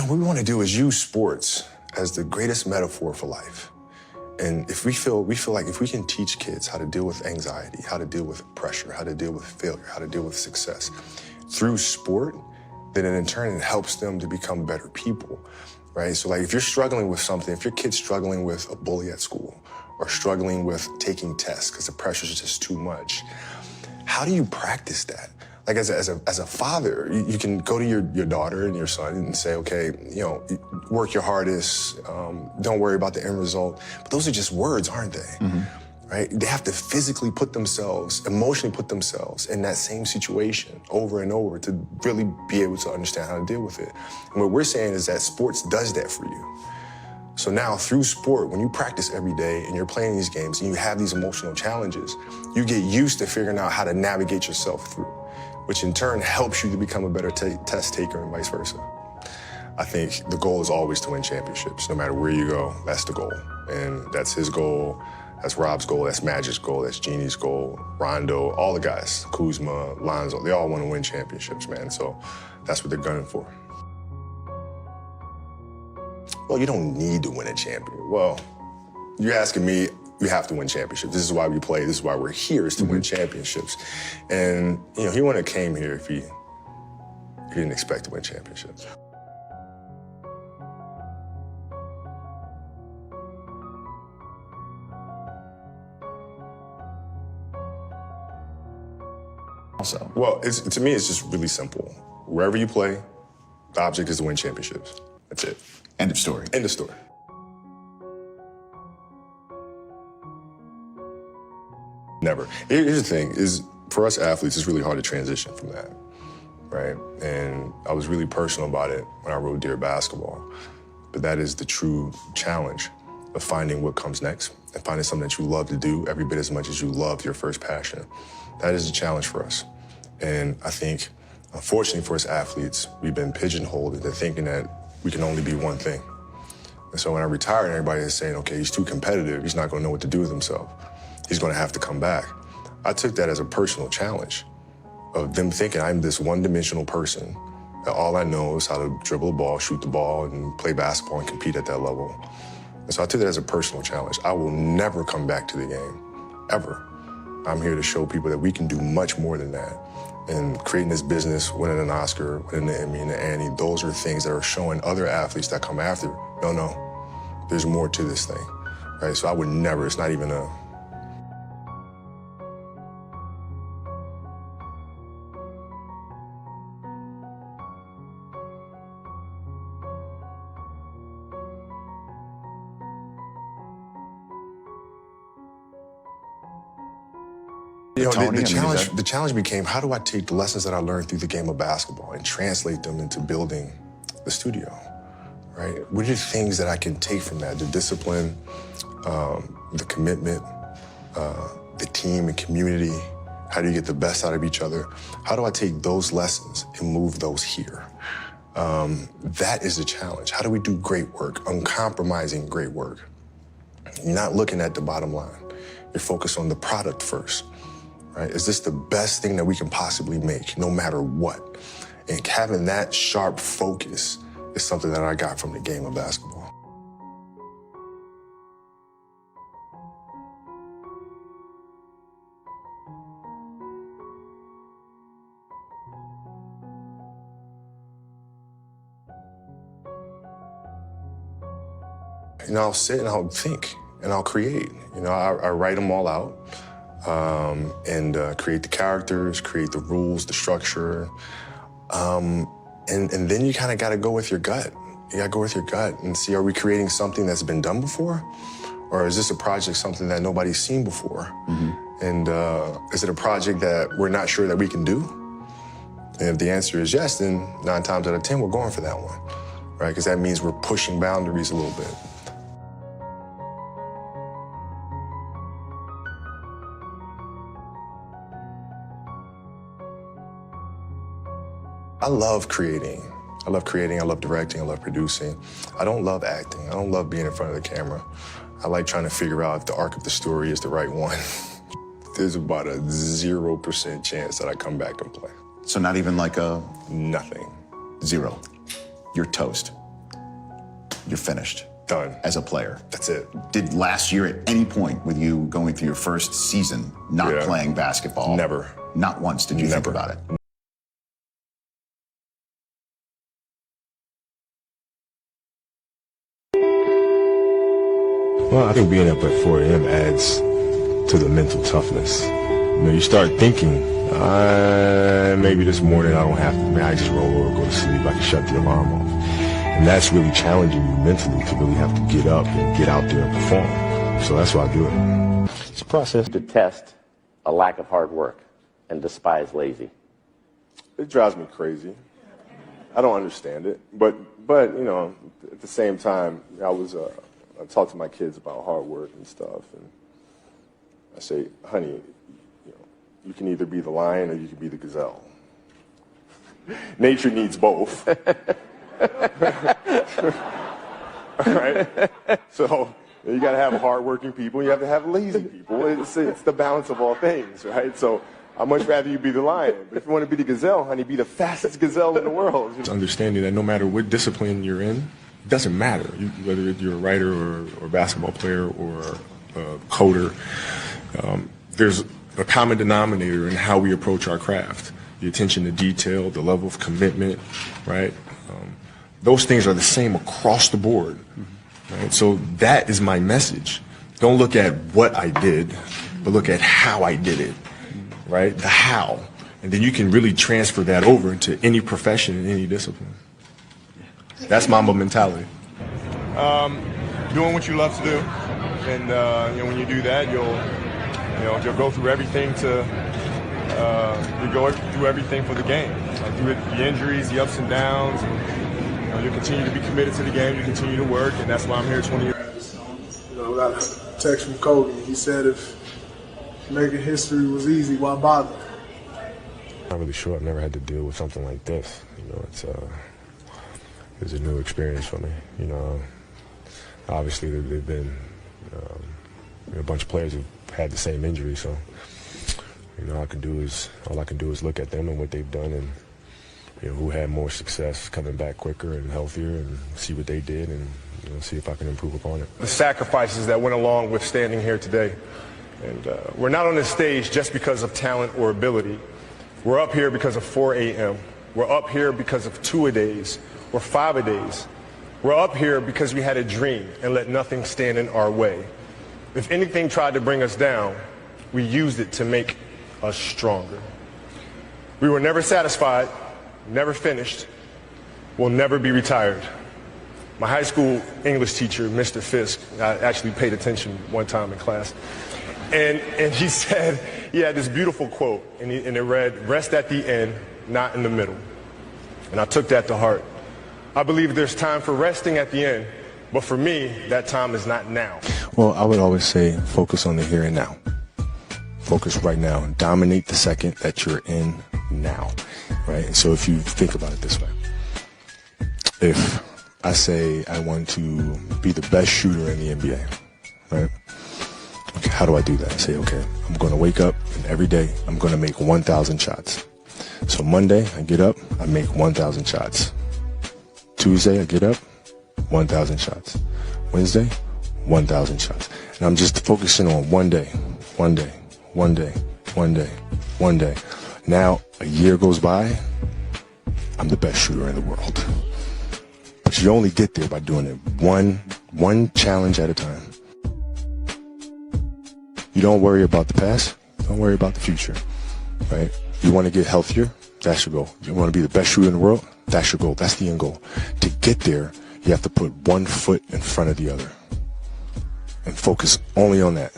what we want to do is use sports as the greatest metaphor for life. And if we feel like if we can teach kids how to deal with anxiety, how to deal with pressure, how to deal with failure, how to deal with success through sport, then in turn it helps them to become better people, right? So like if you're struggling with something, if your kid's struggling with a bully at school or struggling with taking tests because the pressure is just too much, how do you practice that? Like as a father, you can go to your daughter and your son and say, okay, work your hardest, don't worry about the end result. But those are just words, aren't they? Mm-hmm. Right? They have to physically put themselves, emotionally put themselves in that same situation over and over to really be able to understand how to deal with it. And what we're saying is that sports does that for you. So now through sport, when you practice every day and you're playing these games and you have these emotional challenges, you get used to figuring out how to navigate yourself through, which in turn helps you to become a better test taker and vice versa. I think the goal is always to win championships. No matter where you go, that's the goal. And that's his goal, that's Rob's goal, that's Magic's goal, that's Jeannie's goal, Rondo, all the guys, Kuzma, Lonzo, they all want to win championships, man. So that's what they're gunning for. Well, you don't need to win a champion. Well, you're asking me, you have to win championships. This is why we play. This is why we're here, is to win championships. And, he wouldn't have came here if he didn't expect to win championships. Also, well, to me, it's just really simple. Wherever you play, the object is to win championships. That's it. End of story. End of story. Never. Here's the thing, is for us athletes, it's really hard to transition from that, right? And I was really personal about it when I wrote Dear Basketball. But that is the true challenge of finding what comes next and finding something that you love to do every bit as much as you love your first passion. That is a challenge for us. And I think, unfortunately for us athletes, we've been pigeonholed into thinking that we can only be one thing. And so when I retired, everybody is saying, okay, he's too competitive. He's not going to know what to do with himself. He's going to have to come back. I took that as a personal challenge of them thinking I'm this one-dimensional person, that all I know is how to dribble a ball, shoot the ball, and play basketball and compete at that level. And so I took that as a personal challenge. I will never come back to the game, ever. I'm here to show people that we can do much more than that. And creating this business, winning an Oscar, winning the Emmy and the Annie, those are things that are showing other athletes that come after, no, there's more to this thing, right? So I would never, it's not even a, the challenge became, how do I take the lessons that I learned through the game of basketball and translate them into building the studio, right? What are the things that I can take from that? The discipline, the commitment, the team and community. How do you get the best out of each other? How do I take those lessons and move those here? That is the challenge. How do we do great work, uncompromising great work? You're not looking at the bottom line. You're focused on the product first. Right? Is this the best thing that we can possibly make, no matter what? And having that sharp focus is something that I got from the game of basketball. I'll sit and I'll think and I'll create. I write them all out. And create the characters, create the rules, the structure. And then you kind of got to go with your gut. You got to go with your gut and see, are we creating something that's been done before? Or is this a project something that nobody's seen before? Mm-hmm. And is it a project that we're not sure that we can do? And if the answer is yes, then 9 times out of 10, we're going for that one, right? Because that means we're pushing boundaries a little bit. I love creating. I love directing, I love producing. I don't love acting. I don't love being in front of the camera. I like trying to figure out if the arc of the story is the right one. There's about a 0% chance that I come back and play. So not even like a... Nothing. 0. You're toast. you're finished. Done. As a player. That's it. Did last year at any point with you going through your first season not playing basketball? Never. Not once did you think about it? Well, I think being up at 4 a.m. adds to the mental toughness. You know, you start thinking, maybe this morning I don't have to, I just roll over, go to sleep, I can shut the alarm off. And that's really challenging you mentally to really have to get up and get out there and perform. So that's why I do it. It's a process. Detest a lack of hard work and despise lazy. It drives me crazy. I don't understand it. But you know, at the same time, I talk to my kids about hard work and stuff, and I say, honey, you can either be the lion or you can be the gazelle. Nature needs both. Right? So you got to have hardworking people. You have to have lazy people. It's the balance of all things, right? So I'd much rather you be the lion. But if you want to be the gazelle, honey, be the fastest gazelle in the world. It's understanding that no matter what discipline you're in, it doesn't matter whether you're a writer or a basketball player or a coder. There's a common denominator in how we approach our craft. The attention to detail, the level of commitment, right? Those things are the same across the board. Right? So that is my message. Don't look at what I did, but look at how I did it, right? The how. And then you can really transfer that over into any profession and any discipline. That's Mamba mentality. Doing what you love to do, and when you do that, you'll go through everything you go through everything for the game, through the injuries, the ups and downs. And, you continue to be committed to the game. You continue to work, and that's why I'm here 20 years. I got a text from Kobe. He said if making history was easy, why bother? I'm not really sure. I've never had to deal with something like this. It was a new experience for me. Obviously there've been a bunch of players who've had the same injury, so all I can do is look at them and what they've done, and who had more success coming back quicker and healthier, and see what they did, and see if I can improve upon it. The sacrifices that went along with standing here today, and we're not on this stage just because of talent or ability. We're up here because of 4 a.m. We're up here because of 2-a-days or 5-a-days. We're up here because we had a dream and let nothing stand in our way. If anything tried to bring us down, we used it to make us stronger. We were never satisfied, never finished, will never be retired. My high school English teacher, Mr. Fisk, I actually paid attention one time in class, and he said, he had this beautiful quote, and it read, "Rest at the end, not in the middle." And I took that to heart. I believe there's time for resting at the end, but for me, that time is not now. Well, I would always say focus on the here and now. Focus right now and dominate the second that you're in now, right? And so if you think about it this way, if I say I want to be the best shooter in the NBA, right? Okay, how do I do that? I say, okay, I'm going to wake up and every day I'm going to make 1,000 shots. So Monday, I get up, I make 1,000 shots. Tuesday, I get up, 1,000 shots. Wednesday, 1,000 shots. And I'm just focusing on one day. Now, a year goes by, I'm the best shooter in the world. But you only get there by doing it one challenge at a time. You don't worry about the past, don't worry about the future, right? You want to get healthier, that's your goal. You want to be the best shooter in the world, that's your goal, that's the end goal. To get there, you have to put one foot in front of the other and focus only on that.